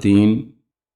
3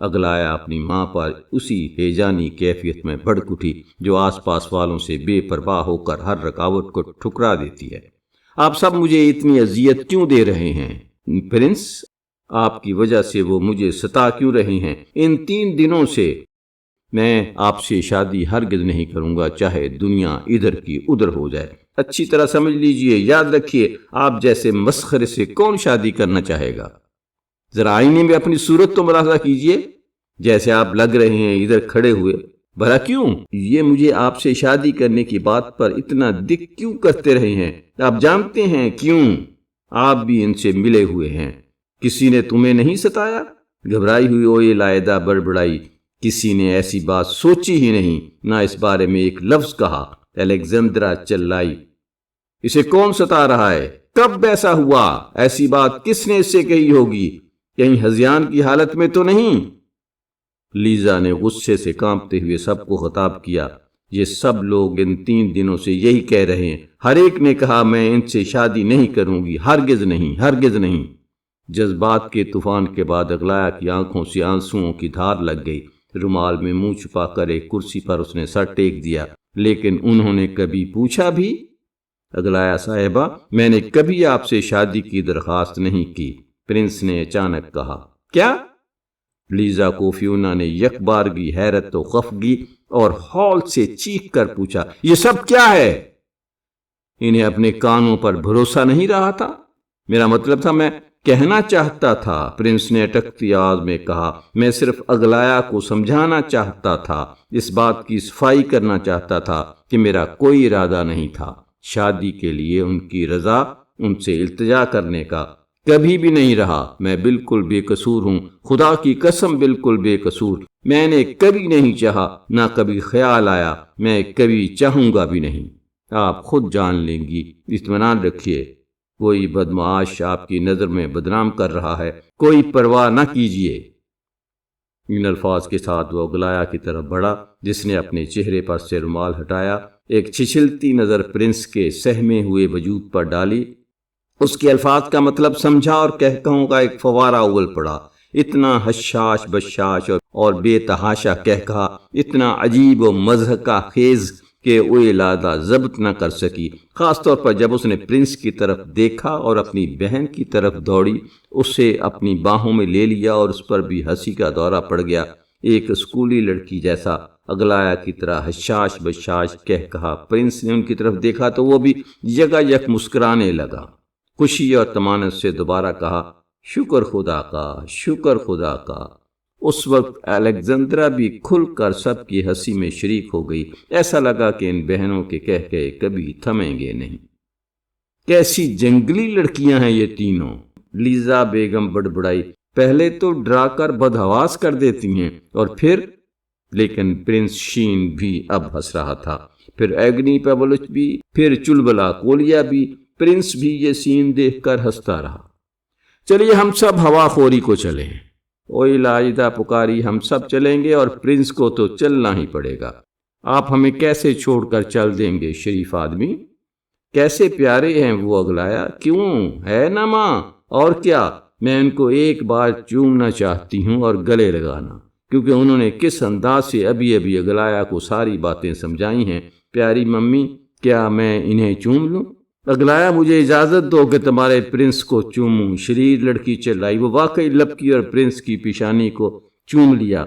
اگلایا اپنی ماں پر اسی ہیجانی کیفیت میں بھڑک اٹھی جو آس پاس والوں سے بے پرواہ ہو کر ہر رکاوٹ کو ٹھکرا دیتی ہے۔ آپ سب مجھے اتنی اذیت کیوں دے رہے ہیں؟ پرنس، آپ کی وجہ سے وہ مجھے ستا کیوں رہے ہیں؟ ان 3 دنوں سے میں آپ سے شادی ہرگز نہیں کروں گا، چاہے دنیا ادھر کی ادھر ہو جائے۔ اچھی طرح سمجھ لیجئے، یاد رکھیے، آپ جیسے مسخرے سے کون شادی کرنا چاہے گا؟ ذرا آئینے میں اپنی صورت تو ملاحظہ کیجئے، جیسے آپ لگ رہے ہیں ادھر کھڑے ہوئے۔ بھلا کیوں؟ یہ مجھے آپ سے شادی کرنے کی بات پر اتنا دکھ کیوں کرتے رہے ہیں؟ آپ جانتے ہیں کیوں؟ آپ بھی ان سے ملے ہوئے ہیں۔ کسی نے تمہیں نہیں ستایا؟ گھبرائی ہوئی اوئی لائدہ بڑبڑائی۔ کسی نے ایسی بات سوچی ہی نہیں، نہ اس بارے میں ایک لفظ کہا۔ الیگزندرا چلائی، اسے کون ستا رہا ہے؟ کب ایسا ہوا؟ ایسی بات کس نے اس سے کہی ہوگی؟ کہیں ہذیان کی حالت میں تو نہیں؟ لیزا نے غصے سے کانپتے ہوئے سب کو خطاب کیا، یہ سب لوگ ان 3 دنوں سے یہی کہہ رہے ہیں۔ ہر ایک نے کہا میں ان سے شادی نہیں کروں گی، ہرگز نہیں، ہرگز نہیں۔ جذبات کے طوفان کے بعد اگلایا کی آنکھوں سے آنسوؤں کی دھار لگ گئی۔ رومال میں منہ چھپا کر ایک کرسی پر اس نے سر ٹیک دیا۔ لیکن انہوں نے کبھی پوچھا بھی؟ اگلایا صاحبہ، میں نے کبھی آپ سے شادی کی درخواست نہیں کی، پرنس نے اچانک کہا۔ کیا؟ لیزا کو فیونا نے یک بارگی حیرت و خفگی اور ہول سے چیخ کر پوچھا، یہ سب کیا ہے؟ انہیں اپنے کانوں پر بھروسہ نہیں رہا تھا۔ میرا مطلب تھا، میں کہنا چاہتا تھا، پرنس نے اٹکتی آواز میں کہا، میں صرف اگلایا کو سمجھانا چاہتا تھا، اس بات کی صفائی کرنا چاہتا تھا کہ میرا کوئی ارادہ نہیں تھا شادی کے لیے ان کی رضا، ان سے التجا کرنے کا، کبھی بھی نہیں رہا۔ میں بالکل بے قصور ہوں، خدا کی قسم بالکل بے قصور۔ میں نے کبھی نہیں چاہا، نہ کبھی خیال آیا، میں کبھی چاہوں گا بھی نہیں۔ آپ خود جان لیں گی، اطمینان رکھیے، کوئی بدمعاش آپ کی نظر میں بدنام کر رہا ہے، کوئی پرواہ نہ کیجیے۔ ان الفاظ کے ساتھ وہ اگلایا کی طرف بڑھا، جس نے اپنے چہرے پر سے رومال ہٹایا، ایک چھچلتی نظر پرنس کے سہمے ہوئے وجود پر ڈالی۔ اس کے الفاظ کا مطلب سمجھا اور کہکہوں کا ایک فوارہ اگل پڑا۔ اتنا حشاش بشاش اور بے تحاشا کہکہا، اتنا عجیب و مضحکہ خیز کہ اویلادا ضبط نہ کر سکی، خاص طور پر جب اس نے پرنس کی طرف دیکھا اور اپنی بہن کی طرف دوڑی، اسے اپنی باہوں میں لے لیا اور اس پر بھی ہنسی کا دورہ پڑ گیا۔ ایک اسکولی لڑکی جیسا اگلایا کی طرح حشاش بشاش کہکہا۔ پرنس نے ان کی طرف دیکھا تو وہ بھی یکایک مسکرانے لگا۔ خوشی اور طمانت سے دوبارہ کہا، شکر خدا کا، شکر خدا کا۔ اس وقت الیگزندرا بھی کھل کر سب کی ہنسی میں شریک ہو گئی۔ ایسا لگا کہ ان بہنوں کے کہکہے کبھی تھمیں گے نہیں۔ کیسی جنگلی لڑکیاں ہیں یہ تینوں، لیزا بیگم بڑبڑائی۔ پہلے تو ڈرا کر بدحواس کر دیتی ہیں اور پھر… لیکن پرنس شین بھی اب ہنس رہا تھا، پھر ایگنی پیولچ بھی، پھر چلبلا کولیا بھی۔ پرنس بھی یہ سین دیکھ کر ہنستا رہا۔ چلیے ہم سب ہوا خوری کو چلیں۔ اوئی لاجدہ پکاری، ہم سب چلیں گے اور پرنس کو تو چلنا ہی پڑے گا۔ آپ ہمیں کیسے چھوڑ کر چل دیں گے شریف آدمی؟ کیسے پیارے ہیں وہ اگلایا، کیوں ہے نا ماں؟ اور کیا، میں ان کو ایک بار چومنا چاہتی ہوں اور گلے لگانا، کیونکہ انہوں نے کس انداز سے ابھی ابھی اگلایا کو ساری باتیں سمجھائی ہیں۔ پیاری ممی، کیا میں انہیں چوم لوں؟ اگلایا، مجھے اجازت دو کہ تمہارے پرنس کو چوموں۔ شریر لڑکی چلائی۔ وہ واقعی لپکی اور پرنس کی پیشانی کو چوم لیا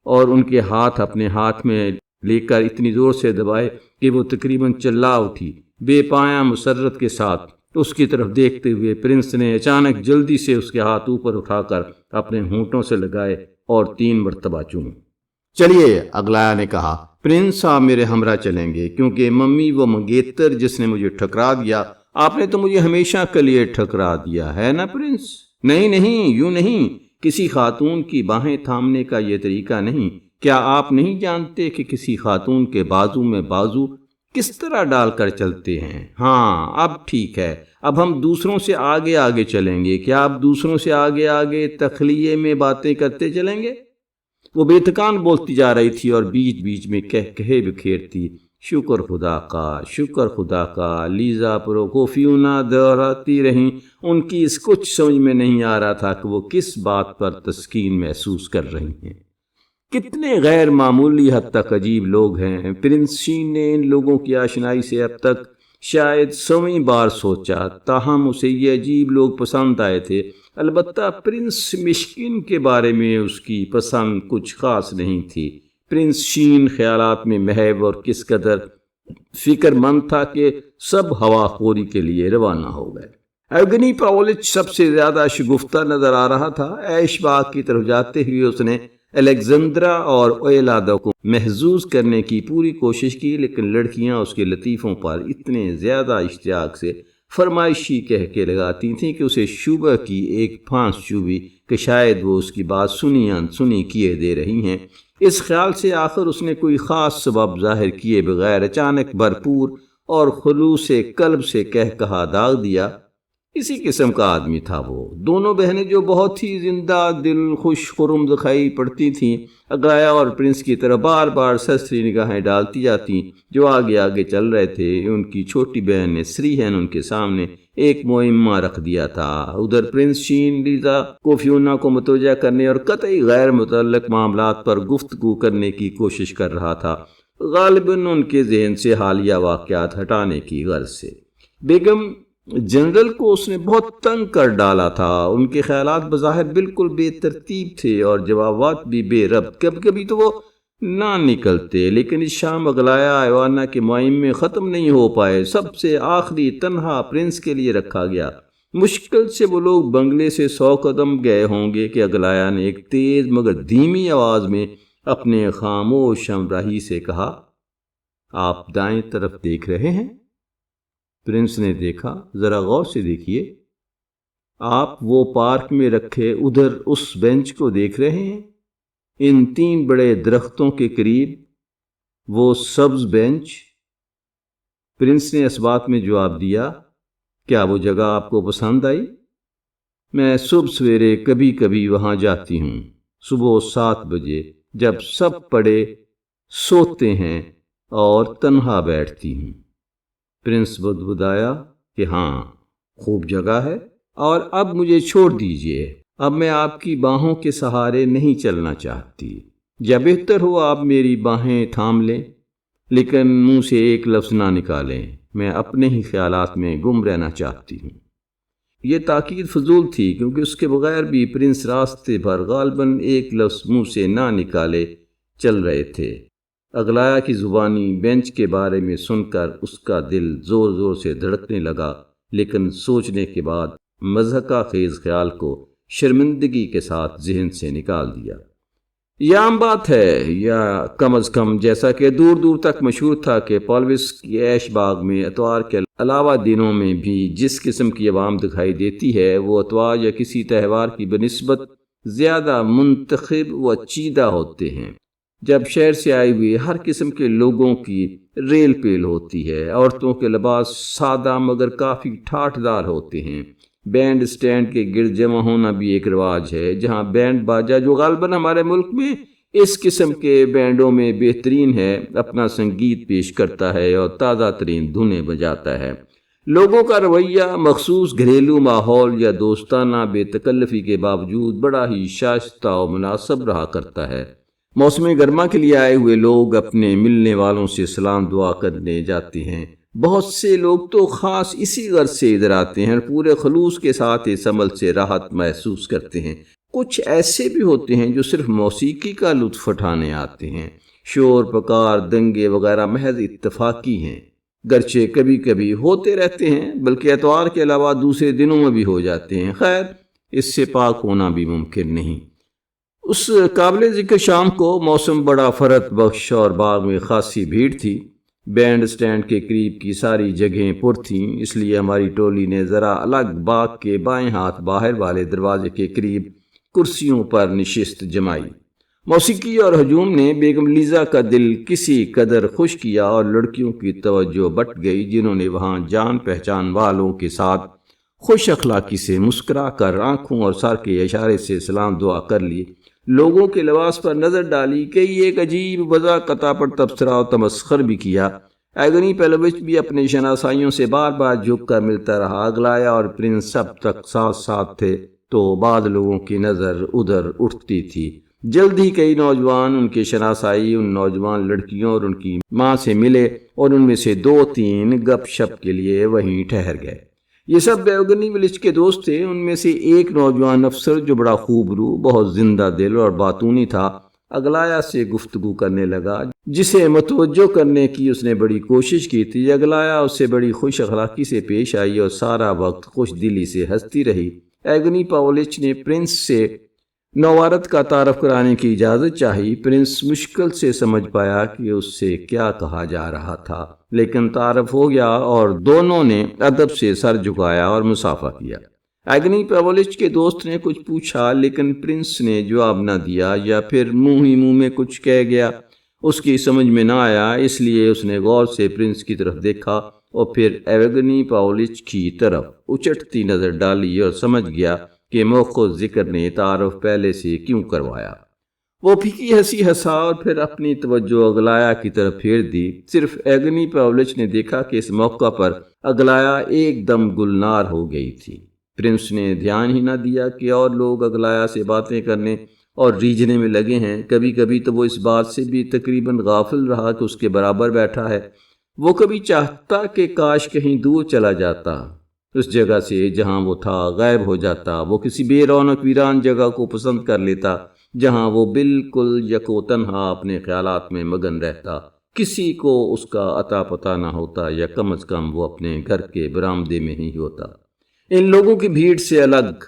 اور ان کے ہاتھ اپنے ہاتھ میں لے کر اتنی زور سے دبائے کہ وہ تقریباً چلا اٹھی۔ بے پایاں مسرت کے ساتھ اس کی طرف دیکھتے ہوئے پرنس نے اچانک جلدی سے اس کے ہاتھ اوپر اٹھا کر اپنے ہونٹوں سے لگائے اور 3 مرتبہ چومے۔ چلیے، اگلایا نے کہا، پرنس آپ میرے ہمراہ چلیں گے، کیونکہ ممی وہ منگیتر جس نے مجھے ٹھکرا دیا، آپ نے تو مجھے ہمیشہ کے لیے ٹھکرا دیا ہے نا پرنس؟ نہیں نہیں، یوں نہیں، کسی خاتون کی باہیں تھامنے کا یہ طریقہ نہیں۔ کیا آپ نہیں جانتے کہ کسی خاتون کے بازو میں بازو کس طرح ڈال کر چلتے ہیں؟ ہاں، اب ٹھیک ہے، اب ہم دوسروں سے آگے آگے چلیں گے۔ کیا آپ دوسروں سے آگے آگے تخلیے میں باتیں کرتے چلیں گے؟ وہ بے تکان بولتی جا رہی تھی اور بیچ بیچ میں کہکہے بکھیرتی۔ شکر خدا کا لیزا پروکوفیونا دہراتی رہیں۔ ان کی اس کچھ سمجھ میں نہیں آ رہا تھا کہ وہ کس بات پر تسکین محسوس کر رہی ہیں۔ کتنے غیر معمولی حد تک عجیب لوگ ہیں۔ پرنس شین نے ان لوگوں کی آشنائی سے اب تک شاید 100ویں بار سوچا، تاہم اسے یہ عجیب لوگ پسند آئے تھے۔ البتہ پرنس مشکن کے بارے میں اس کی پسند کچھ خاص نہیں تھی۔ پرنس شین خیالات میں محو اور کس قدر فکر مند تھا کہ سب ہوا خوری کے لیے روانہ ہو گئے۔ ایوگنی پاولچ سب سے زیادہ شگفتہ نظر آ رہا تھا۔ ایش باغ کی طرف جاتے ہوئے اس نے الیگزندرا اور اویلادا کو محظوظ کرنے کی پوری کوشش کی، لیکن لڑکیاں اس کے لطیفوں پر اتنے زیادہ اشتیاق سے فرمائشی کہہ کے لگاتی تھیں کہ اسے شوبہ کی ایک پھانس چوبی کہ شاید وہ اس کی بات سنی انسنی کیے دے رہی ہیں۔ اس خیال سے آخر اس نے کوئی خاص سبب ظاہر کیے بغیر اچانک بھرپور اور خلوص قلب سے کہہ کہا داغ دیا۔ اسی قسم کا آدمی تھا وہ۔ دونوں بہنیں جو بہت ہی زندہ دل خوش خرم دکھائی پڑتی تھیں، اگایا اور پرنس کی طرف بار بار سرسری نگاہیں ڈالتی جاتی جو آگے آگے چل رہے تھے۔ ان کی چھوٹی بہن نے سریہن ان کے سامنے ایک معمہ رکھ دیا تھا۔ ادھر پرنس شین لیزا کوفیونا کو متوجہ کرنے اور قطعی غیر متعلق معاملات پر گفتگو کرنے کی کوشش کر رہا تھا، غالباً ان کے ذہن سے حالیہ واقعات ہٹانے کی غرض سے۔ بیگم جنرل کو اس نے بہت تنگ کر ڈالا تھا۔ ان کے خیالات بظاہر بالکل بے ترتیب تھے اور جوابات بھی بے ربط۔ کبھی کبھی تو وہ نہ نکلتے، لیکن اس شام اگلایا ایوانا کے معمے ختم نہیں ہو پائے۔ سب سے آخری تنہا پرنس کے لیے رکھا گیا۔ مشکل سے وہ لوگ بنگلے سے 100 قدم گئے ہوں گے کہ اگلایا نے ایک تیز مگر دھیمی آواز میں اپنے خاموش ہمراہی سے کہا، آپ دائیں طرف دیکھ رہے ہیں؟ پرنس نے دیکھا۔ ذرا غور سے دیکھیے، آپ وہ پارک میں رکھے ادھر اس بینچ کو دیکھ رہے ہیں؟ ان 3 بڑے درختوں کے قریب وہ سبز بینچ۔ پرنس نے اس بات میں جواب دیا، کیا وہ جگہ آپ کو پسند آئی؟ میں صبح سویرے کبھی کبھی وہاں جاتی ہوں، صبح 7 بجے جب سب پڑے سوتے ہیں اور تنہا بیٹھتی ہوں۔ پرنس بدبدایا کہ ہاں، خوب جگہ ہے، اور اب مجھے چھوڑ دیجئے۔ اب میں آپ کی باہوں کے سہارے نہیں چلنا چاہتی۔ یا بہتر ہو آپ میری باہیں تھام لیں، لیکن منہ سے ایک لفظ نہ نکالیں۔ میں اپنے ہی خیالات میں گم رہنا چاہتی ہوں۔ یہ تاکید فضول تھی، کیونکہ اس کے بغیر بھی پرنس راستے بھر غالباً ایک لفظ منہ سے نہ نکالے چل رہے تھے۔ اگلایا کی زبانی بینچ کے بارے میں سن کر اس کا دل زور زور سے دھڑکنے لگا، لیکن سوچنے کے بعد مضحکہ خیز خیال کو شرمندگی کے ساتھ ذہن سے نکال دیا۔ یہ عام بات ہے، یا کم از کم جیسا کہ دور دور تک مشہور تھا کہ پالوس کی ایش باغ میں اتوار کے علاوہ دنوں میں بھی جس قسم کی عوام دکھائی دیتی ہے، وہ اتوار یا کسی تہوار کی بنسبت زیادہ منتخب و چیدہ ہوتے ہیں۔ جب شہر سے آئے ہوئے ہر قسم کے لوگوں کی ریل پیل ہوتی ہے، عورتوں کے لباس سادہ مگر کافی ٹھاٹھ دار ہوتے ہیں۔ بینڈ سٹینڈ کے گرد جمع ہونا بھی ایک رواج ہے، جہاں بینڈ باجا، جو غالباً ہمارے ملک میں اس قسم کے بینڈوں میں بہترین ہے، اپنا سنگیت پیش کرتا ہے اور تازہ ترین دھنیں بجاتا ہے۔ لوگوں کا رویہ مخصوص گھریلو ماحول یا دوستانہ بے تکلفی کے باوجود بڑا ہی شائستہ و مناسب رہا کرتا ہے۔ موسم گرما کے لیے آئے ہوئے لوگ اپنے ملنے والوں سے سلام دعا کرنے جاتے ہیں۔ بہت سے لوگ تو خاص اسی غرض سے ادھر آتے ہیں اور پورے خلوص کے ساتھ اس عمل سے راحت محسوس کرتے ہیں۔ کچھ ایسے بھی ہوتے ہیں جو صرف موسیقی کا لطف اٹھانے آتے ہیں۔ شور پکار دنگے وغیرہ محض اتفاقی ہیں، گرچہ کبھی کبھی ہوتے رہتے ہیں، بلکہ اتوار کے علاوہ دوسرے دنوں میں بھی ہو جاتے ہیں۔ خیر، اس سے پاک ہونا بھی ممکن نہیں۔ اس قابل ذکر شام کو موسم بڑا فرحت بخش اور باغ میں خاصی بھیڑ تھی۔ بینڈ سٹینڈ کے قریب کی ساری جگہیں پر تھیں، اس لیے ہماری ٹولی نے ذرا الگ باغ کے بائیں ہاتھ باہر والے دروازے کے قریب کرسیوں پر نشست جمائی۔ موسیقی اور ہجوم نے بیگم لیزا کا دل کسی قدر خوش کیا اور لڑکیوں کی توجہ بٹ گئی، جنہوں نے وہاں جان پہچان والوں کے ساتھ خوش اخلاقی سے مسکرا کر آنکھوں اور سر کے اشارے سے سلام دعا کر لی، لوگوں کے لباس پر نظر ڈالی، کئی ایک عجیب وضع قطع پر تبصرہ و تمسخر بھی کیا۔ ایگنی پیلوچ بھی اپنے شناسائیوں سے بار بار جھک کر ملتا رہا۔ اگلایا اور پرنس سب تک ساتھ ساتھ تھے تو بعض لوگوں کی نظر ادھر اٹھتی تھی۔ جلد ہی کئی نوجوان ان کے شناسائی ان نوجوان لڑکیوں اور ان کی ماں سے ملے اور ان میں سے 2-3 گپ شپ کے لیے وہیں ٹھہر گئے۔ یہ سب ایوگنی ویلچ کے دوست تھے۔ ان میں سے ایک نوجوان افسر جو بڑا خوب رو، بہت زندہ دل اور باتونی تھا، اگلایا سے گفتگو کرنے لگا، جسے متوجہ کرنے کی اس نے بڑی کوشش کی تھی۔ اگلایا اس سے بڑی خوش اخلاقی سے پیش آئی اور سارا وقت خوش دلی سے ہنستی رہی۔ ایگنی پاولچ نے پرنس سے نوارت کا تعارف کرانے کی اجازت چاہی۔ پرنس مشکل سے سمجھ پایا کہ اس سے کیا کہا جا رہا تھا، لیکن تعارف ہو گیا اور دونوں نے ادب سے سر جھکایا اور مصافحہ کیا۔ ایگنی پاولچ کے دوست نے کچھ پوچھا، لیکن پرنس نے جواب نہ دیا، یا پھر منہ ہی منہ میں کچھ کہہ گیا۔ اس کی سمجھ میں نہ آیا، اس لیے اس نے غور سے پرنس کی طرف دیکھا اور پھر ایگنی پاولچ کی طرف اچٹتی نظر ڈالی اور سمجھ گیا کہ موخر ذکر نے تعارف پہلے سے کیوں کروایا۔ وہ پھیکی ہنسی ہنسا اور پھر اپنی توجہ اگلایا کی طرف پھیر دی۔ صرف ایگنی پاولچ نے دیکھا کہ اس موقع پر اگلایا ایک دم گلنار ہو گئی تھی۔ پرنس نے دھیان ہی نہ دیا کہ اور لوگ اگلایا سے باتیں کرنے اور ریجھنے میں لگے ہیں۔ کبھی کبھی تو وہ اس بات سے بھی تقریباً غافل رہا کہ اس کے برابر بیٹھا ہے۔ وہ کبھی چاہتا کہ کاش کہیں دور چلا جاتا، اس جگہ سے جہاں وہ تھا، غائب ہو جاتا۔ وہ کسی بے رونق ویران جگہ کو پسند کر لیتا، جہاں وہ بالکل یکو تنہا اپنے خیالات میں مگن رہتا، کسی کو اس کا اتا پتہ نہ ہوتا، یا کم از کم وہ اپنے گھر کے برآمدے میں ہی ہوتا۔ ان لوگوں کی بھیڑ سے الگ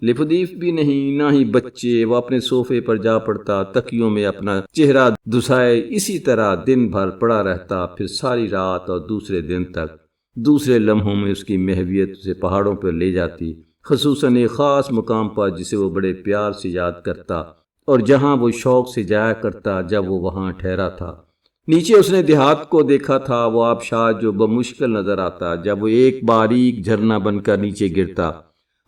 لفدیف بھی نہیں، نہ ہی بچے۔ وہ اپنے صوفے پر جا پڑتا، تکیوں میں اپنا چہرہ دسائے اسی طرح دن بھر پڑا رہتا، پھر ساری رات اور دوسرے دن تک۔ دوسرے لمحوں میں اس کی محویت اسے پہاڑوں پر لے جاتی، خصوصاً ایک خاص مقام پر جسے وہ بڑے پیار سے یاد کرتا اور جہاں وہ شوق سے جایا کرتا جب وہ وہاں ٹھہرا تھا۔ نیچے اس نے دیہات کو دیکھا تھا، وہ آبشار جو بمشکل نظر آتا جب وہ ایک باریک جھرنا بن کر نیچے گرتا،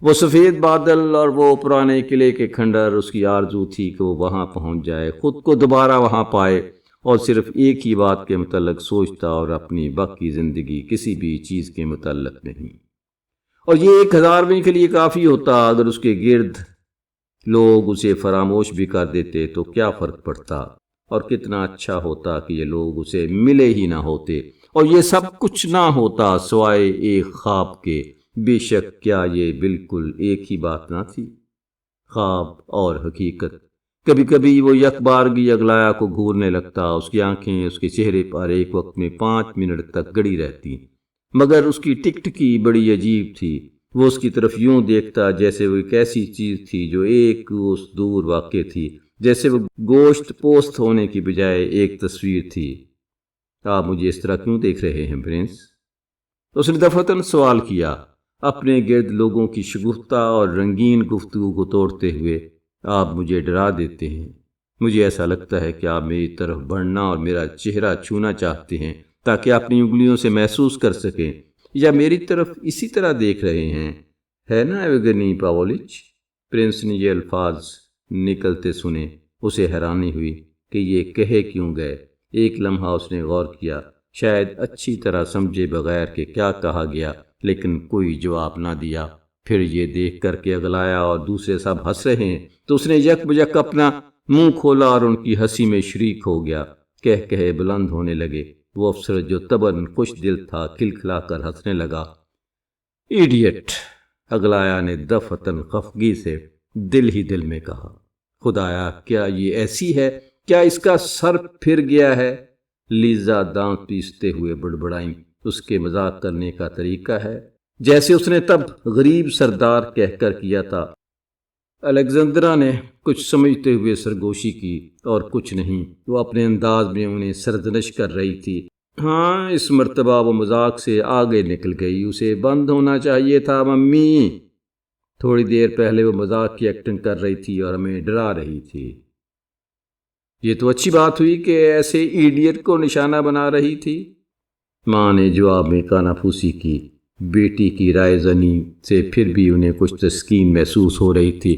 وہ سفید بادل اور وہ پرانے قلعے کے کھنڈر۔ اس کی آرزو تھی کہ وہ وہاں پہنچ جائے، خود کو دوبارہ وہاں پائے اور صرف ایک ہی بات کے متعلق سوچتا اور اپنی باقی زندگی کسی بھی چیز کے متعلق نہیں۔ اور یہ 1000ویں کے لیے کافی ہوتا۔ اگر اس کے گرد لوگ اسے فراموش بھی کر دیتے تو کیا فرق پڑتا، اور کتنا اچھا ہوتا کہ یہ لوگ اسے ملے ہی نہ ہوتے اور یہ سب کچھ نہ ہوتا سوائے ایک خواب کے۔ بے شک کیا یہ بالکل ایک ہی بات نہ تھی، خواب اور حقیقت۔ کبھی کبھی وہ یک بارگی اگلایا کو گھورنے لگتا، اس کی آنکھیں اس کے چہرے پر ایک وقت میں 5 منٹ تک گڑی رہتی، مگر اس کی ٹکٹکی بڑی عجیب تھی۔ وہ اس کی طرف یوں دیکھتا جیسے وہ ایک ایسی چیز تھی جو ایک کوس دور واقع تھی، جیسے وہ گوشت پوست ہونے کی بجائے ایک تصویر تھی۔ آپ مجھے اس طرح کیوں دیکھ رہے ہیں پرنس؟ اس نے دفعتاً سوال کیا، اپنے گرد لوگوں کی شگفتہ اور رنگین گفتگو کو توڑتے ہوئے۔ آپ مجھے ڈرا دیتے ہیں۔ مجھے ایسا لگتا ہے کہ آپ میری طرف بڑھنا اور میرا چہرہ چھونا چاہتے ہیں تاکہ اپنی انگلیوں سے محسوس کر سکیں، یا میری طرف اسی طرح دیکھ رہے ہیں، ہے نا ایوگنی پاولچ؟ پرنس نے یہ الفاظ نکلتے سنے۔ اسے حیرانی ہوئی کہ یہ کہے کیوں گئے۔ ایک لمحہ اس نے غور کیا، شاید اچھی طرح سمجھے بغیر کہ کیا کہا گیا، لیکن کوئی جواب نہ دیا۔ پھر یہ دیکھ کر کہ اگلایا اور دوسرے سب ہنس رہے ہیں تو اس نے یک بجک اپنا منہ کھولا اور ان کی ہنسی میں شریک ہو گیا۔ کہے بلند ہونے لگے۔ وہ افسر جو طبعاً خوش دل تھا کھلکھلا کر ہنسنے لگا۔ ایڈیٹ، اگلایا نے دفعتاً خفگی سے دل ہی دل میں کہا۔ خدایا، کیا یہ ایسی ہے؟ کیا اس کا سر پھر گیا ہے؟ لیزا دانت پیستے ہوئے بڑبڑائیں۔ اس کے مذاق کرنے کا طریقہ ہے جیسے اس نے تب غریب سردار کہہ کر کیا تھا۔ الیگزندرا نے کچھ سمجھتے ہوئے سرگوشی کی، اور کچھ نہیں۔ وہ اپنے انداز میں انہیں سرزنش کر رہی تھی۔ ہاں، اس مرتبہ وہ مذاق سے آگے نکل گئی۔ اسے بند ہونا چاہیے تھا ممی۔ تھوڑی دیر پہلے وہ مذاق کی ایکٹنگ کر رہی تھی اور ہمیں ڈرا رہی تھی۔ یہ تو اچھی بات ہوئی کہ ایسے ایڈیٹ کو نشانہ بنا رہی تھی۔ ماں نے جواب میں کانا پھوسی کی۔ بیٹی کی رائے زنی سے پھر بھی انہیں کچھ تسکین محسوس ہو رہی تھی۔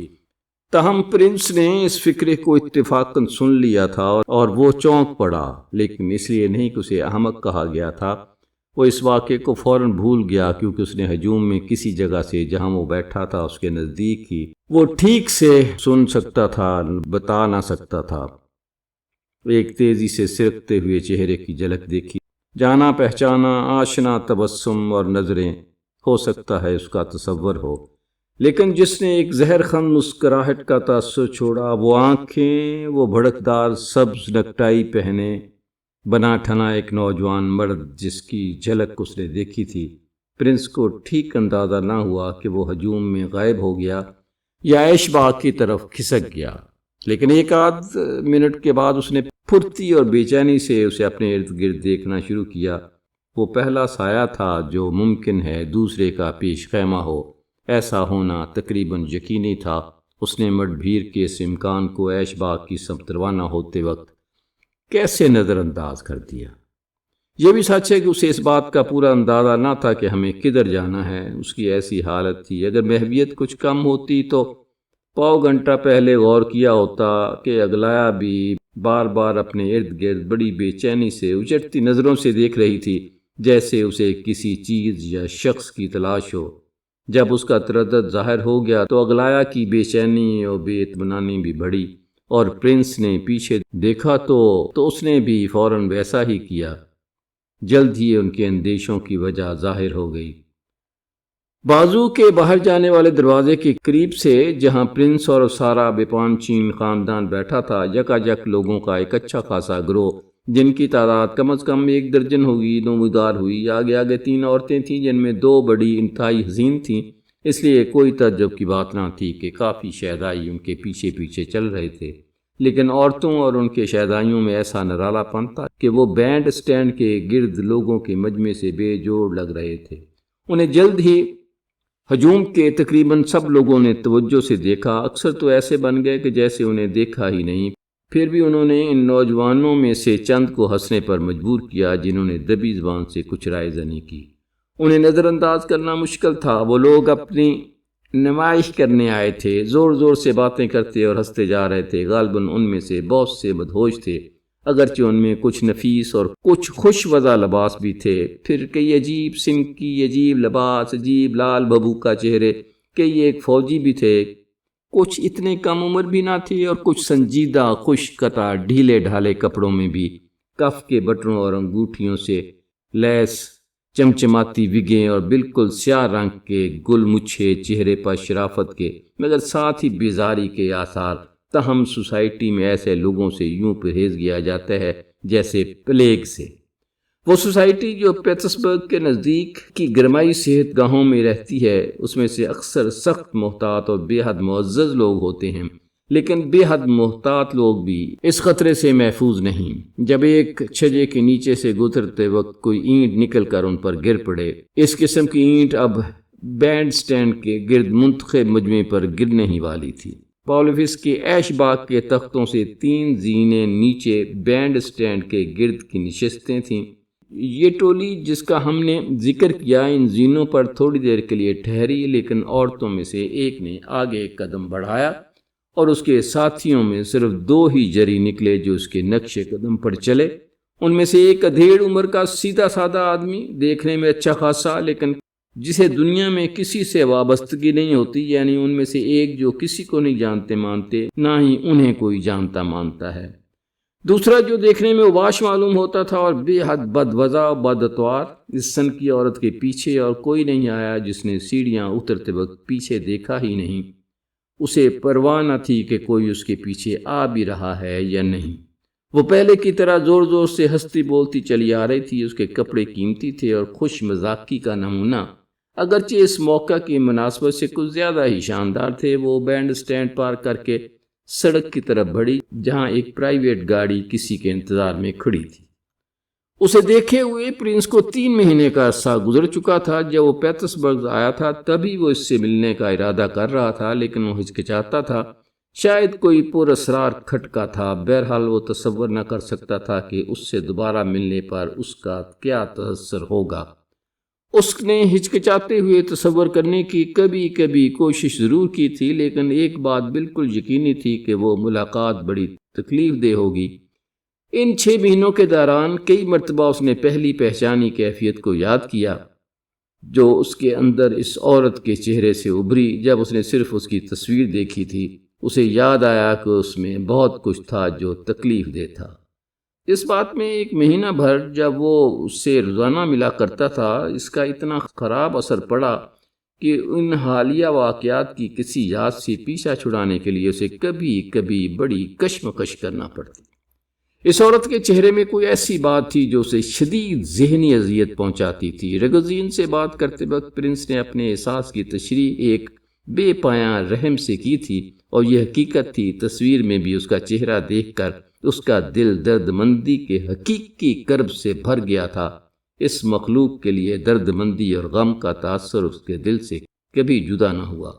تاہم پرنس نے اس فکرے کو اتفاقاً سن لیا تھا اور وہ چونک پڑا، لیکن اس لیے نہیں کہ اسے احمق کہا گیا تھا۔ وہ اس واقعے کو فوراً بھول گیا، کیونکہ اس نے ہجوم میں کسی جگہ سے جہاں وہ بیٹھا تھا اس کے نزدیک ہی وہ ٹھیک سے سن سکتا تھا، بتا نہ سکتا تھا۔ ایک تیزی سے سرکتے ہوئے چہرے کی جھلک دیکھی، جانا پہچانا آشنا تبسم اور نظریں، ہو سکتا ہے اس کا تصور ہو، لیکن جس نے ایک زہر خند مسکراہٹ کا تاثر چھوڑا، وہ آنکھیں، وہ بھڑکدار سبز نکٹائی پہنے بنا ٹھنا ایک نوجوان مرد جس کی جھلک اس نے دیکھی تھی۔ پرنس کو ٹھیک اندازہ نہ ہوا کہ وہ ہجوم میں غائب ہو گیا یا عیش باغ کی طرف کھسک گیا، لیکن ایک آدھ منٹ کے بعد اس نے پھرتی اور بے چینی سے اسے اپنے ارد گرد دیکھنا شروع کیا۔ وہ پہلا سایہ تھا جو ممکن ہے دوسرے کا پیش خیمہ ہو، ایسا ہونا تقریباً یقینی تھا۔ اس نے مڈ بھیر کے اس امکان کو عیش باغ کی سمت روانہ ہوتے وقت کیسے نظر انداز کر دیا؟ یہ بھی سچ ہے کہ اسے اس بات کا پورا اندازہ نہ تھا کہ ہمیں کدھر جانا ہے۔ اس کی ایسی حالت تھی، اگر محویت کچھ کم ہوتی تو پاؤ گھنٹہ پہلے غور کیا ہوتا کہ اگلایا بھی بار بار اپنے ارد گرد بڑی بے چینی سے اچٹتی نظروں سے دیکھ رہی تھی، جیسے اسے کسی چیز یا شخص کی تلاش ہو۔ جب اس کا تردد ظاہر ہو گیا تو اگلایا کی بے چینی اور بے اطمینانی بھی بڑھی، اور پرنس نے پیچھے دیکھا تو اس نے بھی فوراً ویسا ہی کیا۔ جلد ہی ان کے اندیشوں کی وجہ ظاہر ہو گئی۔ بازو کے باہر جانے والے دروازے کے قریب سے، جہاں پرنس اور سارا بیپانچین خاندان بیٹھا تھا، یکا یک لوگوں کا ایک اچھا خاصا گروہ، جن کی تعداد کم از کم 1 درجن ہوگی، نمودار ہوئی۔ آگے آگے 3 عورتیں تھیں جن میں 2 بڑی انتہائی حسین تھیں، اس لیے کوئی تعجب کی بات نہ تھی کہ کافی شہدائی ان کے پیچھے پیچھے چل رہے تھے، لیکن عورتوں اور ان کے شہدائیوں میں ایسا نرالا پن تھا کہ وہ بینڈ سٹینڈ کے گرد لوگوں کے مجمع سے بے جوڑ لگ رہے تھے۔ انہیں جلد ہی ہجوم کے تقریباً سب لوگوں نے توجہ سے دیکھا، اکثر تو ایسے بن گئے کہ جیسے انہیں دیکھا ہی نہیں۔ پھر بھی انہوں نے ان نوجوانوں میں سے چند کو ہنسنے پر مجبور کیا جنہوں نے دبی زبان سے کچھ رائے زنی کی۔ انہیں نظر انداز کرنا مشکل تھا، وہ لوگ اپنی نمائش کرنے آئے تھے، زور زور سے باتیں کرتے اور ہنستے جا رہے تھے۔ غالباً ان میں سے بہت سے مدہوش تھے، اگرچہ ان میں کچھ نفیس اور کچھ خوش وضع لباس بھی تھے۔ پھر کئی عجیب سمکی، عجیب لباس، عجیب لال بھبوکا چہرے، کئی ایک فوجی بھی تھے، کچھ اتنے کم عمر بھی نہ تھے، اور کچھ سنجیدہ خوش قطع ڈھیلے ڈھالے کپڑوں میں بھی، کف کے بٹنوں اور انگوٹھیوں سے لیس، چمچماتی وگیں اور بالکل سیاہ رنگ کے گل مچھے چہرے پر شرافت کے مگر ساتھ ہی بیزاری کے آثار۔ تاہم سوسائٹی میں ایسے لوگوں سے یوں پرہیز کیا جاتا ہے جیسے پلیگ سے۔ وہ سوسائٹی جو پیٹرسبرگ کے نزدیک کی گرمائی صحت گاہوں میں رہتی ہے، اس میں سے اکثر سخت محتاط اور بے حد معزز لوگ ہوتے ہیں، لیکن بے حد محتاط لوگ بھی اس خطرے سے محفوظ نہیں جب ایک چھجے کے نیچے سے گزرتے وقت کوئی اینٹ نکل کر ان پر گر پڑے۔ اس قسم کی اینٹ اب بینڈ سٹینڈ کے گرد منتخب مجمع پر گرنے ہی والی تھی۔ پاولفس کے ایش باغ کے تختوں سے 3 زینیں نیچے بینڈ سٹینڈ کے گرد کی نشستیں تھیں۔ یہ ٹولی جس کا ہم نے ذکر کیا ان زینوں پر تھوڑی دیر کے لیے ٹھہری، لیکن عورتوں میں سے ایک نے آگے ایک قدم بڑھایا اور اس کے ساتھیوں میں صرف 2 ہی جری نکلے جو اس کے نقش قدم پر چلے۔ ان میں سے ایک ادھیڑ عمر کا سیدھا سادہ آدمی، دیکھنے میں اچھا خاصا، لیکن جسے دنیا میں کسی سے وابستگی نہیں ہوتی، یعنی ان میں سے ایک جو کسی کو نہیں جانتے مانتے، نہ ہی انہیں کوئی جانتا مانتا ہے۔ دوسرا جو دیکھنے میں اوباش معلوم ہوتا تھا اور بے حد بد وضع و بد اتوار، اس سن کی عورت کے پیچھے اور کوئی نہیں آیا جس نے سیڑھیاں اترتے وقت پیچھے دیکھا ہی نہیں۔ اسے پرواہ نہ تھی کہ کوئی اس کے پیچھے آ بھی رہا ہے یا نہیں۔ وہ پہلے کی طرح زور زور سے ہنستی بولتی چلی آ رہی تھی۔ اس کے کپڑے قیمتی تھے اور خوش مزاقی کا نمونہ، اگرچہ اس موقع کی مناسبت سے کچھ زیادہ ہی شاندار تھے۔ وہ بینڈ سٹینڈ پار کر کے سڑک کی طرف بڑھی، جہاں ایک پرائیویٹ گاڑی کسی کے انتظار میں کھڑی تھی۔ اسے دیکھے ہوئے پرنس کو 3 مہینے کا عرصہ گزر چکا تھا۔ جب وہ پیٹرسبرگ آیا تھا تبھی وہ اس سے ملنے کا ارادہ کر رہا تھا، لیکن وہ ہچکچاتا تھا، شاید کوئی پر اسرار کھٹکا تھا۔ بہرحال وہ تصور نہ کر سکتا تھا کہ اس سے دوبارہ ملنے پر اس کا کیا تاثر ہوگا۔ اس نے ہچکچاتے ہوئے تصور کرنے کی کبھی کبھی کوشش ضرور کی تھی، لیکن ایک بات بالکل یقینی تھی کہ وہ ملاقات بڑی تکلیف دہ ہوگی۔ ان 6 مہینوں کے دوران کئی مرتبہ اس نے پہلی پہچانی کیفیت کو یاد کیا جو اس کے اندر اس عورت کے چہرے سے ابھری جب اس نے صرف اس کی تصویر دیکھی تھی۔ اسے یاد آیا کہ اس میں بہت کچھ تھا جو تکلیف دہ تھا۔ اس بات میں 1 مہینہ بھر جب وہ اس سے روزانہ ملا کرتا تھا، اس کا اتنا خراب اثر پڑا کہ ان حالیہ واقعات کی کسی یاد سے پیچھا چھڑانے کے لیے اسے کبھی کبھی بڑی کشمکش کرنا پڑتی۔ اس عورت کے چہرے میں کوئی ایسی بات تھی جو اسے شدید ذہنی اذیت پہنچاتی تھی۔ ریگوزین سے بات کرتے وقت پرنس نے اپنے احساس کی تشریح ایک بے پایاں رحم سے کی تھی، اور یہ حقیقت تھی تصویر میں بھی اس کا چہرہ دیکھ کر اس کا دل درد مندی کے حقیقی کرب سے بھر گیا تھا۔ اس مخلوق کے لیے درد مندی اور غم کا تاثر اس کے دل سے کبھی جدا نہ ہوا۔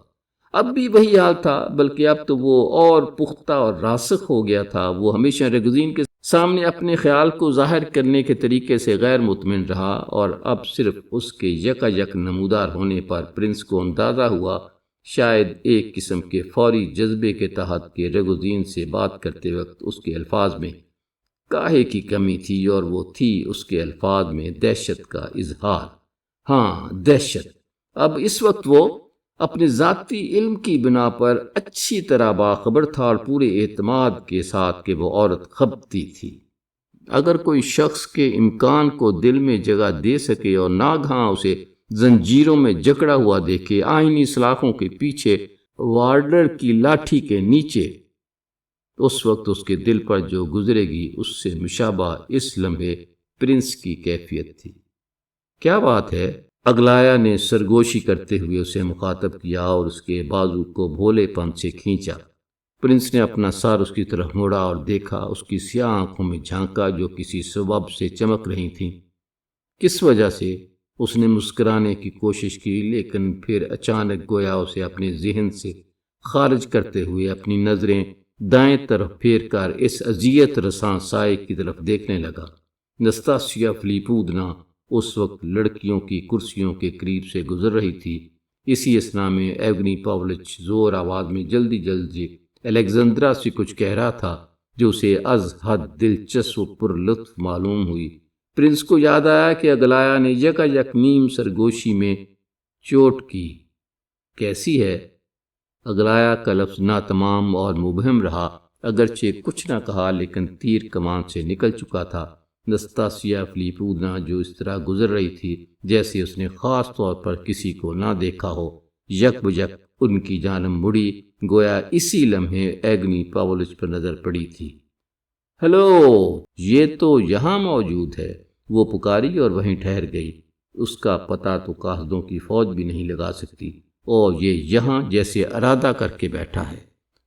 اب بھی وہی حال تھا، بلکہ اب تو وہ اور پختہ اور راسخ ہو گیا تھا۔ وہ ہمیشہ ریگوزین کے سامنے اپنے خیال کو ظاہر کرنے کے طریقے سے غیر مطمئن رہا، اور اب صرف اس کے یکایک نمودار ہونے پر پرنس کو اندازہ ہوا، شاید ایک قسم کے فوری جذبے کے تحت، کہ ریگوزین سے بات کرتے وقت اس کے الفاظ میں کاہے کی کمی تھی، اور وہ تھی اس کے الفاظ میں دہشت کا اظہار۔ ہاں، دہشت۔ اب اس وقت وہ اپنے ذاتی علم کی بنا پر اچھی طرح باخبر تھا، اور پورے اعتماد کے ساتھ کہ وہ عورت خبتی تھی۔ اگر کوئی شخص کے امکان کو دل میں جگہ دے سکے اور ناگہاں اسے زنجیروں میں جکڑا ہوا دیکھے، آئینی سلاخوں کے پیچھے، وارڈر کی لاٹھی کے نیچے، اس وقت اس کے دل پر جو گزرے گی اس سے مشابہ اس لمحے پرنس کی کیفیت تھی۔ کیا بات ہے؟ اگلایا نے سرگوشی کرتے ہوئے اسے مخاطب کیا اور اس کے بازو کو بھولے پن سے کھینچا۔ پرنس نے اپنا سر اس کی طرف موڑا اور دیکھا، اس کی سیاہ آنکھوں میں جھانکا جو کسی سبب سے چمک رہی تھیں۔ کس وجہ سے؟ اس نے مسکرانے کی کوشش کی، لیکن پھر اچانک گویا اسے اپنے ذہن سے خارج کرتے ہوئے اپنی نظریں دائیں طرف پھیر کر اس اذیت رساں سائے کی طرف دیکھنے لگا۔ نستاسیا فلیپودنا اس وقت لڑکیوں کی کرسیوں کے قریب سے گزر رہی تھی۔ اسی اثنا میں ایوگنی پاولچ زور آواز میں جلدی جلدی الیگزندرا سے کچھ کہہ رہا تھا جو اسے از حد دلچسپ و پر لطف معلوم ہوئی۔ پرنس کو یاد آیا کہ اگلایا نے یکایک نیم سرگوشی میں چوٹ کی۔ کیسی ہے؟ اگلایا کا لفظ ناتمام اور مبہم رہا، اگرچہ کچھ نہ کہا لیکن تیر کمان سے نکل چکا تھا۔ نستاسیا فلیپودنا جو اس طرح گزر رہی تھی جیسے اس نے خاص طور پر کسی کو نہ دیکھا ہو، یک بجک ان کی جانب مڑی، گویا اسی لمحے ایگنی پاولچ پر نظر پڑی تھی۔ ہلو، یہ تو یہاں موجود ہے، وہ پکاری اور وہیں ٹھہر گئی۔ اس کا پتہ تو قاصدوں کی فوج بھی نہیں لگا سکتی، اور یہ یہاں جیسے ارادہ کر کے بیٹھا ہے۔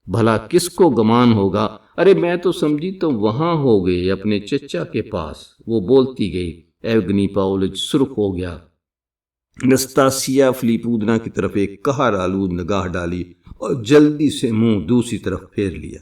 بھلا کس کو گمان ہوگا؟ ارے میں تو سمجھی تم وہاں ہو گئے اپنے چچا کے پاس، وہ بولتی گئی۔ ایوگنی پاولچ سرخ ہو گیا۔ نستاسیا فلیپودنا کی طرف ایک قہر آلود نگاہ ڈالی اور جلدی سے منہ دوسری طرف پھیر لیا۔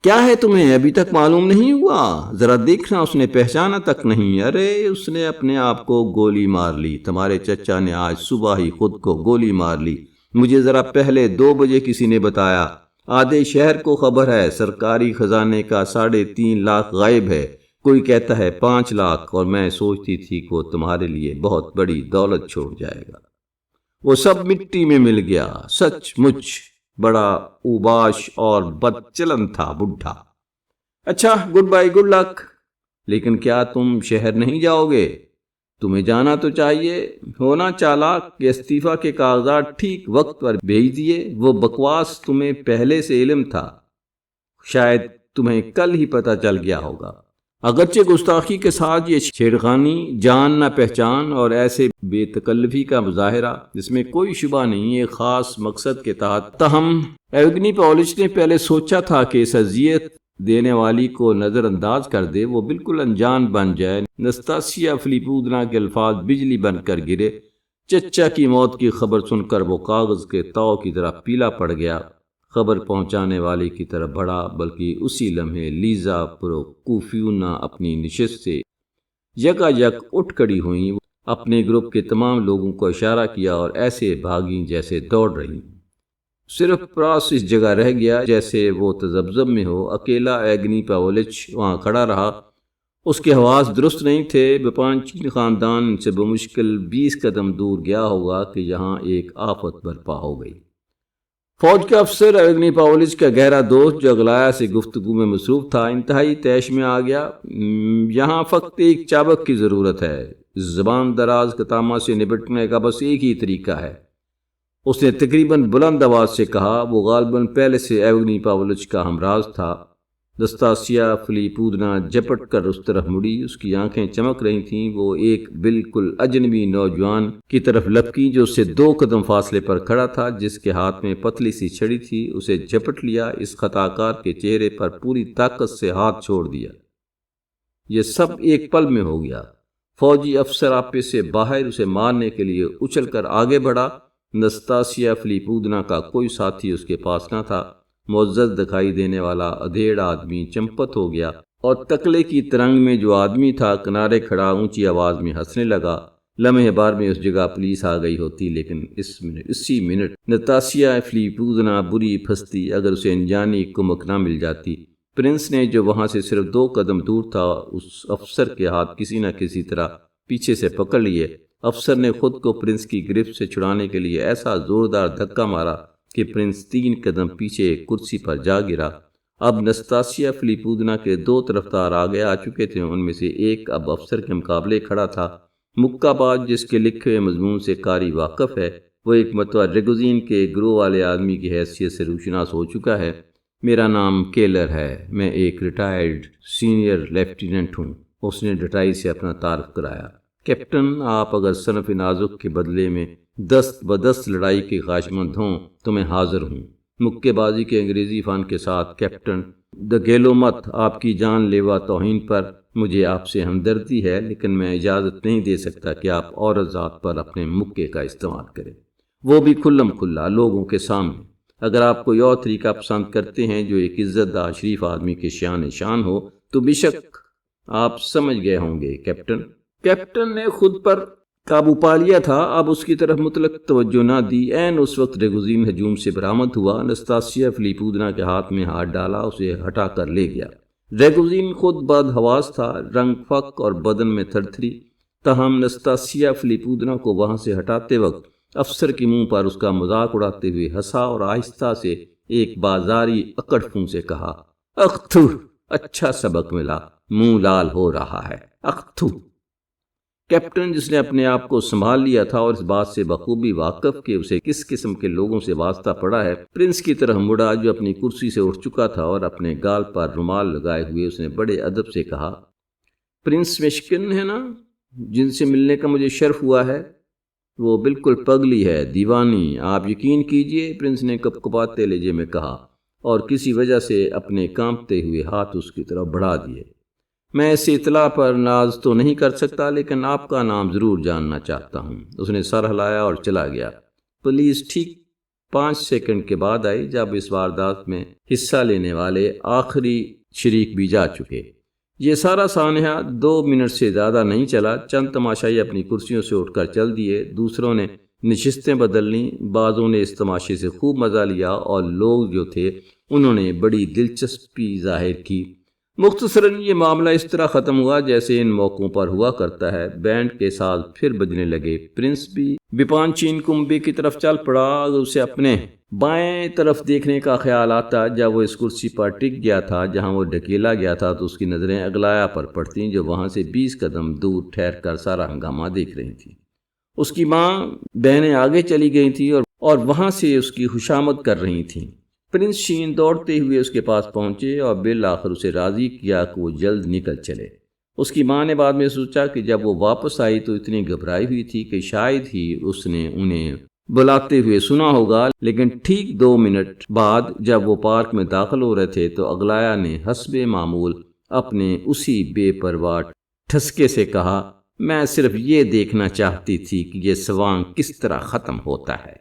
کیا ہے تمہیں ابھی تک معلوم نہیں ہوا؟ ذرا دیکھنا، اس نے پہچانا تک نہیں۔ ارے اس نے اپنے آپ کو گولی مار لی، تمہارے چچا نے آج صبح ہی خود کو گولی مار لی۔ مجھے ذرا پہلے 2 بجے کسی نے بتایا۔ آدھے شہر کو خبر ہے، سرکاری خزانے کا 3.5 لاکھ غائب ہے، کوئی کہتا ہے 5 لاکھ، اور میں سوچتی تھی کہ وہ تمہارے لیے بہت بڑی دولت چھوڑ جائے گا۔ وہ سب مٹی میں مل گیا۔ سچ مچ بڑا اوباش اور بدچلن تھا بڈھا۔ اچھا، گڈ بائی، گڈ لک۔ لیکن کیا تم شہر نہیں جاؤ گے؟ تمہیں جانا تو چاہیے، ہونا چالاک کہ استعفیٰ کے کاغذات ٹھیک وقت پر بھیج دیے۔ وہ بکواس تمہیں پہلے سے علم تھا، شاید تمہیں کل ہی پتہ چل گیا ہوگا۔ اگرچہ گستاخی کے ساتھ یہ چھیڑخانی، جان نہ پہچان اور ایسے بے تکلفی کا مظاہرہ جس میں کوئی شبہ نہیں ایک خاص مقصد کے تحت، تاہم ایوگنی پاولچ نے پہلے سوچا تھا کہ اس اذیت دینے والی کو نظر انداز کر دے، وہ بالکل انجان بن جائے۔ نستاسیا فلیپودنا کے الفاظ بجلی بن کر گرے۔ چچا کی موت کی خبر سن کر وہ کاغذ کے تاؤ کی طرح پیلا پڑ گیا۔ خبر پہنچانے والے کی طرف بڑھا، بلکہ اسی لمحے لیزا پروکوفیونا اپنی نشست سے یکایک اٹھ کھڑی ہوئیں۔ اپنے گروپ کے تمام لوگوں کو اشارہ کیا اور ایسے بھاگیں جیسے دوڑ رہی۔ صرف پراس اس جگہ رہ گیا جیسے وہ تذبذب میں ہو۔ اکیلا ایگنی پاولچ وہاں کھڑا رہا۔ اس کے حواس درست نہیں تھے۔ بپانچین خاندان سے بمشکل 20 قدم دور گیا ہوگا کہ یہاں ایک آفت برپا ہو گئی۔ فوج کا افسر ایگنی پاولچ کا گہرا دوست جو اگلایا سے گفتگو میں مصروف تھا انتہائی طیش میں آ گیا۔ یہاں فقط ایک چابک کی ضرورت ہے۔ زبان دراز کا تامہ سے نبٹنے کا بس ایک ہی طریقہ ہے، اس نے تقریباً بلند آواز سے کہا۔ وہ غالباً پہلے سے ایگنی پاولچ کا ہمراز تھا۔ نستاسیا فلیپودنا جھپٹ کر اس طرف مڑی، اس کی آنکھیں چمک رہی تھیں۔ وہ ایک بالکل اجنبی نوجوان کی طرف لپکی جو اس سے 2 قدم فاصلے پر کھڑا تھا، جس کے ہاتھ میں پتلی سی چھڑی تھی۔ اسے جھپٹ لیا، اس خطا کار کے چہرے پر پوری طاقت سے ہاتھ چھوڑ دیا۔ یہ سب ایک پل میں ہو گیا۔ فوجی افسر آپے سے باہر اسے مارنے کے لیے اچھل کر آگے بڑھا۔ نستاسیا فلیپودنا کا کوئی ساتھی اس کے پاس نہ تھا۔ معزز دکھائی دینے والا ادھیڑ آدمی چمپت ہو گیا اور تکلے کی ترنگ میں جو آدمی تھا کنارے کھڑا اونچی آواز میں ہنسنے لگا۔ لمحے بار میں اس جگہ پولیس آ گئی ہوتی، لیکن اسی منٹ نستاسیا فلیپودنا بری پھنستی اگر اسے انجانی کمک نہ مل جاتی۔ پرنس نے جو وہاں سے صرف 2 قدم دور تھا اس افسر کے ہاتھ کسی نہ کسی طرح پیچھے سے پکڑ لیے۔ افسر نے خود کو پرنس کی گرفت سے چھڑانے کے لیے ایسا زوردار دھکا مارا کہ پرنس 3 قدم پیچھے ایک کرسی پر جا گرا۔ اب نستاسیا فلیپودنا کے 2 طرفدار آگے آ چکے تھے۔ ان میں سے ایک اب افسر کے مقابلے کھڑا تھا۔ مکہ باز جس کے لکھے ہوئے مضمون سے قاری واقف ہے، وہ ایک مرتبہ ریگوزین کے گروہ والے آدمی کی حیثیت سے روشناس ہو چکا ہے۔ میرا نام کیلر ہے، میں ایک ریٹائرڈ سینئر لیفٹیننٹ ہوں، اس نے ڈٹائی سے اپنا تعارف کرایا۔ کیپٹن، آپ اگر صنف نازک کے بدلے میں دست بدست لڑائی کے خواہشمند ہوں تو میں حاضر ہوں۔ مکے بازی کے انگریزی فن کے ساتھ کیپٹن دگیلو مت، آپ کی جان لیوا توہین پر مجھے آپ سے ہمدردی ہے، لیکن میں اجازت نہیں دے سکتا کہ آپ عورت ذات پر اپنے مکے کا استعمال کریں، وہ بھی کھلم کھلا لوگوں کے سامنے۔ اگر آپ کوئی اور طریقہ پسند کرتے ہیں جو ایک عزت دار شریف آدمی کے شان ہو تو بے شک آپ سمجھ گئے ہوں گے کیپٹن۔ کیپٹن نے خود پر قابو پا لیا تھا، اب اس کی طرف مطلق توجہ نہ دی۔ عین اس وقت ریگوزین ہجوم سے برآمد ہوا۔ نستاسیا فلیپودنا کے ہاتھ میں ہاتھ ڈالا، اسے ہٹا کر لے گیا۔ ریگوزین خود بد حواس تھا، رنگ پھک اور بدن میں تھرتھری، تاہم نستاسیا فلیپودنا کو وہاں سے ہٹاتے وقت افسر کے منہ پر اس کا مذاق اڑاتے ہوئے ہنسا اور آہستہ سے ایک بازاری اکڑ فون سے کہا، اختو، اچھا سبق ملا، منہ لال ہو رہا ہے، اختو۔ کیپٹن، جس نے اپنے آپ کو سنبھال لیا تھا اور اس بات سے بخوبی واقف کہ اسے کس قسم کے لوگوں سے واسطہ پڑا ہے، پرنس کی طرف مڑا جو اپنی کرسی سے اٹھ چکا تھا اور اپنے گال پر رومال لگائے ہوئے اس نے بڑے ادب سے کہا، پرنس مشکن ہے نا، جن سے ملنے کا مجھے شرف ہوا ہے؟ وہ بالکل پگلی ہے، دیوانی، آپ یقین کیجئے، پرنس نے کپکپاتے لہجے میں کہا اور کسی وجہ سے اپنے کانپتے ہوئے ہاتھ اس کی طرف بڑھا دیے۔ میں اس اطلاع پر ناز تو نہیں کر سکتا، لیکن آپ کا نام ضرور جاننا چاہتا ہوں۔ اس نے سر ہلایا اور چلا گیا۔ پولیس ٹھیک 5 سیکنڈ کے بعد آئی، جب اس واردات میں حصہ لینے والے آخری شریک بھی جا چکے۔ یہ سارا سانحہ 2 منٹ سے زیادہ نہیں چلا۔ چند تماشائی اپنی کرسیوں سے اٹھ کر چل دیے، دوسروں نے نشستیں بدل لیں، بعضوں نے اس تماشے سے خوب مزہ لیا اور لوگ جو تھے انہوں نے بڑی دلچسپی ظاہر کی۔ مختصراً یہ معاملہ اس طرح ختم ہوا جیسے ان موقعوں پر ہوا کرتا ہے۔ بینڈ کے ساز پھر بجنے لگے۔ پرنس بھی بپانچین کمبے کی طرف چل پڑا۔ اسے اپنے بائیں طرف دیکھنے کا خیال آتا جب وہ اس کرسی پر ٹک گیا تھا جہاں وہ ڈھکیلا گیا تھا تو اس کی نظریں اگلایا پر پڑتیں جو وہاں سے 20 قدم دور ٹھہر کر سارا ہنگامہ دیکھ رہی تھیں۔ اس کی ماں بہنیں آگے چلی گئی تھیں اور وہاں سے اس کی خوشامد کر رہی تھیں۔ پرنس شین دوڑتے ہوئے اس کے پاس پہنچے اور بالآخر اسے راضی کیا کہ وہ جلد نکل چلے۔ اس کی ماں نے بعد میں سوچا کہ جب وہ واپس آئی تو اتنی گھبرائی ہوئی تھی کہ شاید ہی اس نے انہیں بلاتے ہوئے سنا ہوگا، لیکن ٹھیک 2 منٹ بعد جب وہ پارک میں داخل ہو رہے تھے تو اگلایا نے حسب معمول اپنے اسی بے پرواہ ٹھسکے سے کہا، میں صرف یہ دیکھنا چاہتی تھی کہ یہ سوانگ کس طرح ختم ہوتا ہے۔